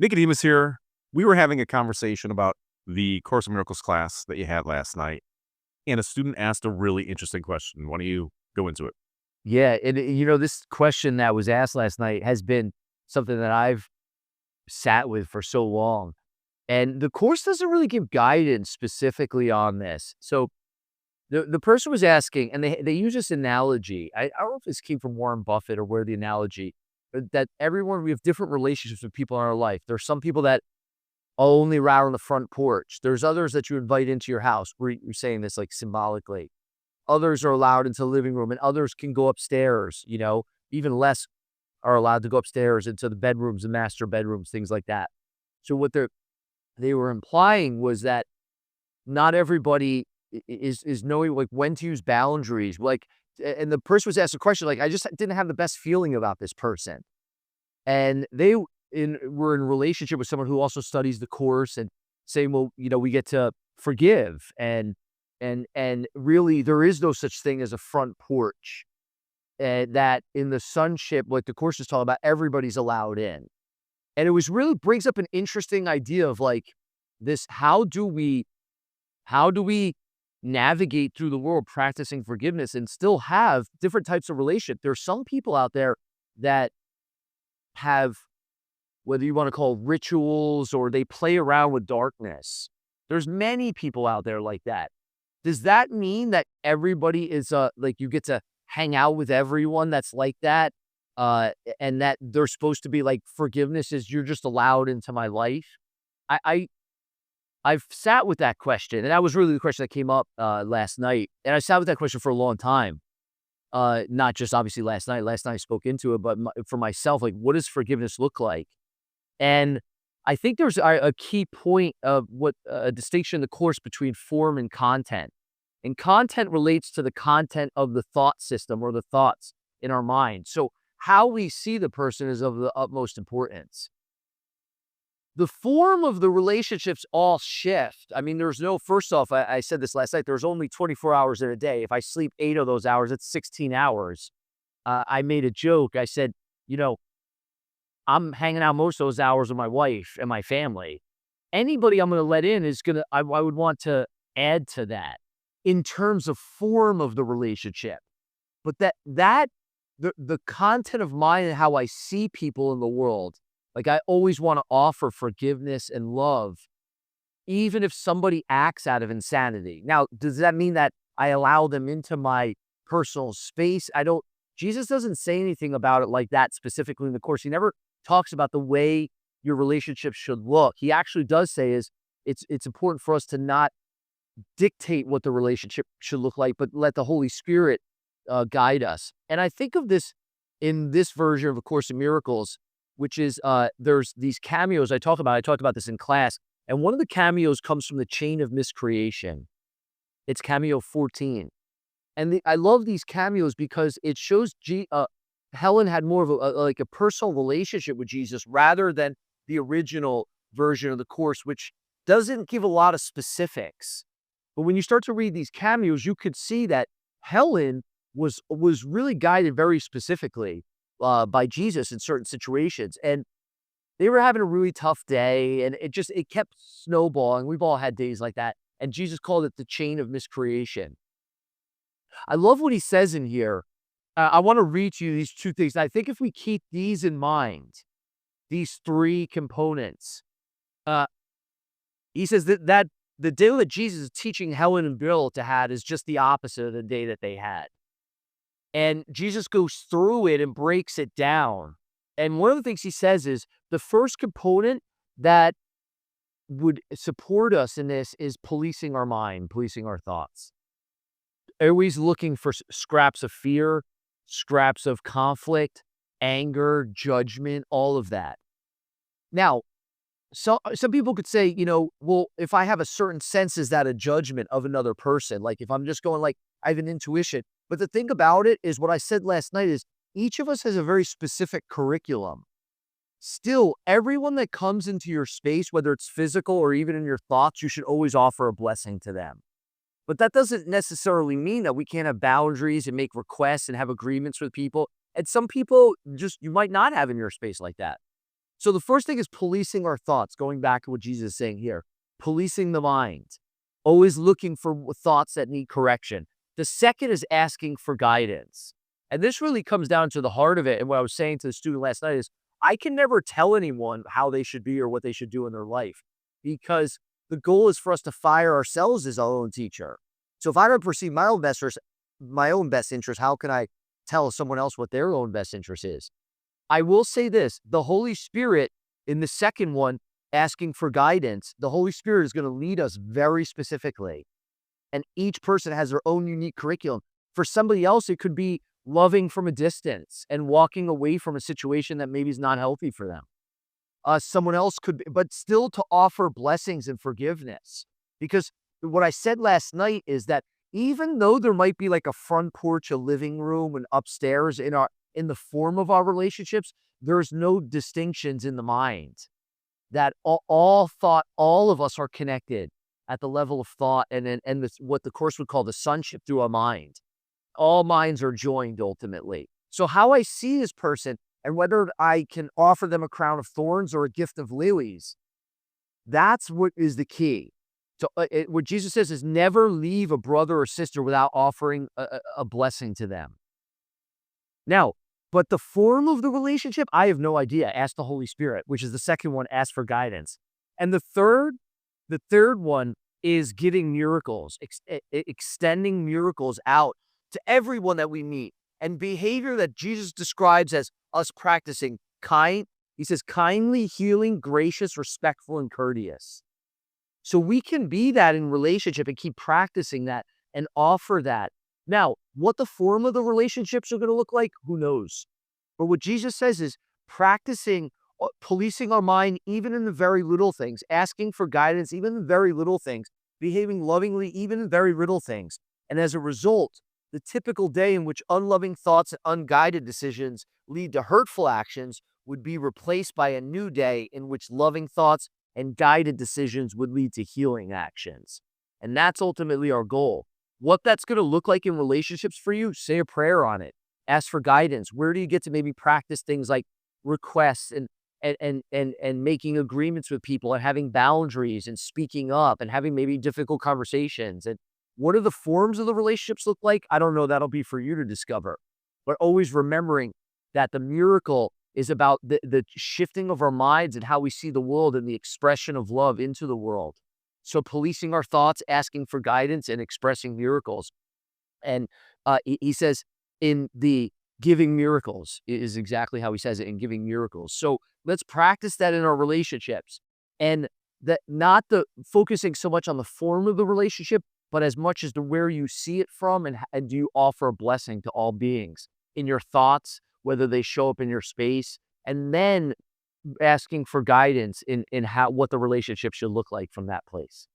Nicodemus here. We were having a conversation about the Course in Miracles class that you had last night, and a student asked a really interesting question. Why don't you go into it? Yeah, and this question that was asked last night has been something that I've sat with for so long, and the course doesn't really give guidance specifically on this. So the person was asking, and they use this analogy. I don't know if this came from Warren Buffett or where the analogy, but that everyone we have different relationships with people in our life. There's some people that only around on the front porch. There's others that you invite into your house. We're saying this like symbolically. Others are allowed into the living room, and others can go upstairs, even less are allowed to go upstairs into the bedrooms, the master bedrooms, things like that. So what they were implying was that not everybody is knowing, like, when to use boundaries, like, and the person was asked a question, like, "I just didn't have the best feeling about this person." And were in relationship with someone who also studies the course and saying, "Well, we get to forgive, and really there is no such thing as a front porch, that in the sonship, like the course is talking about, everybody's allowed in." And it was really brings up an interesting idea of like this, how do we navigate through the world practicing forgiveness and still have different types of relationship? There's some people out there that have, whether you want to call rituals or they play around with darkness. There's many people out there like that. Does that mean that everybody is like you get to hang out with everyone that's like that? And that they're supposed to be like forgiveness is you're just allowed into my life? I, I I've sat with that question, and that was really the question that came up last night. And I sat with that question for a long time. Not just obviously last night. Last night I spoke into it, but for myself, like, what does forgiveness look like? And I think there's a key point of what a distinction in the course between form and content. And content relates to the content of the thought system or the thoughts in our mind. So how we see the person is of the utmost importance. The form of the relationships all shift. I mean, first off, I said this last night, there's only 24 hours in a day. If I sleep 8 of those hours, it's 16 hours. I made a joke. I said, you know, I'm hanging out most of those hours with my wife and my family. Anybody I'm going to let in I would want to add to that in terms of form of the relationship. But the content of mine and how I see people in the world, like I always want to offer forgiveness and love, even if somebody acts out of insanity. Now, does that mean that I allow them into my personal space? Jesus doesn't say anything about it like that specifically in the course. He never talks about the way your relationship should look. He actually does say it's important for us to not dictate what the relationship should look like, but let the Holy Spirit guide us. And I think of this in this version of A Course in Miracles, which is there's these cameos I talk about. I talked about this in class, and one of the cameos comes from the Chain of Miscreation. It's cameo 14. And I love these cameos because it shows Helen had more of like a personal relationship with Jesus rather than the original version of the course, which doesn't give a lot of specifics. But when you start to read these cameos, you could see that Helen was really guided very specifically by Jesus in certain situations. And they were having a really tough day, and it kept snowballing. We've all had days like that. And Jesus called it the chain of miscreation. I love what he says in here. I want to read to you these two things. I think if we keep these in mind, these three components, uh, he says that the day that Jesus is teaching Helen and Bill to have is just the opposite of the day that they had. And Jesus goes through it and breaks it down. And one of the things he says is the first component that would support us in this is policing our mind, policing our thoughts. Always looking for scraps of fear, scraps of conflict, anger, judgment, all of that. Now, some people could say, well, if I have a certain sense, is that a judgment of another person? Like if I'm just going like, I have an intuition. But the thing about it is what I said last night is each of us has a very specific curriculum. Still, everyone that comes into your space, whether it's physical or even in your thoughts, you should always offer a blessing to them. But that doesn't necessarily mean that we can't have boundaries and make requests and have agreements with people. And some people you might not have in your space like that. So the first thing is policing our thoughts, going back to what Jesus is saying here, policing the mind, always looking for thoughts that need correction. The second is asking for guidance. And this really comes down to the heart of it. And what I was saying to the student last night is I can never tell anyone how they should be or what they should do in their life because the goal is for us to fire ourselves as our own teacher. So if I don't perceive my own best interest, how can I tell someone else what their own best interest is? I will say this, the Holy Spirit in the second one, asking for guidance, the Holy Spirit is going to lead us very specifically. And each person has their own unique curriculum. For somebody else, it could be loving from a distance and walking away from a situation that maybe is not healthy for them. Someone else could be, but still to offer blessings and forgiveness. Because what I said last night is that even though there might be like a front porch, a living room, and upstairs in the form of our relationships, there's no distinctions in the mind. That all thought, all of us are connected at the level of thought and what the Course would call the sonship through our mind. All minds are joined ultimately. So how I see this person and whether I can offer them a crown of thorns or a gift of lilies, that's what is the key. So what Jesus says is never leave a brother or sister without offering a blessing to them. Now, but the form of the relationship, I have no idea. Ask the Holy Spirit, which is the second one, ask for guidance. And the third one is giving miracles, extending miracles out to everyone that we meet. And behavior that Jesus describes as us practicing he says, kindly, healing, gracious, respectful, and courteous. So we can be that in relationship and keep practicing that and offer that. Now, what the form of the relationships are going to look like, who knows? But what Jesus says is practicing, policing our mind, even in the very little things, asking for guidance, even in very little things, behaving lovingly, even in very little things. And as a result, the typical day in which unloving thoughts and unguided decisions lead to hurtful actions would be replaced by a new day in which loving thoughts and guided decisions would lead to healing actions. And that's ultimately our goal. What that's going to look like in relationships for you, say a prayer on it. Ask for guidance. Where do you get to maybe practice things like requests and making agreements with people and having boundaries and speaking up and having maybe difficult conversations? And what do the forms of the relationships look like? I don't know. That'll be for you to discover. But always remembering that the miracle is about the shifting of our minds and how we see the world and the expression of love into the world. So policing our thoughts, asking for guidance, and expressing miracles. And he says in the giving miracles is exactly how he says it, in giving miracles. So let's practice that in our relationships. And that not the focusing so much on the form of the relationship, but as much as to where you see it from and do you offer a blessing to all beings in your thoughts, whether they show up in your space, and then asking for guidance in what the relationship should look like from that place.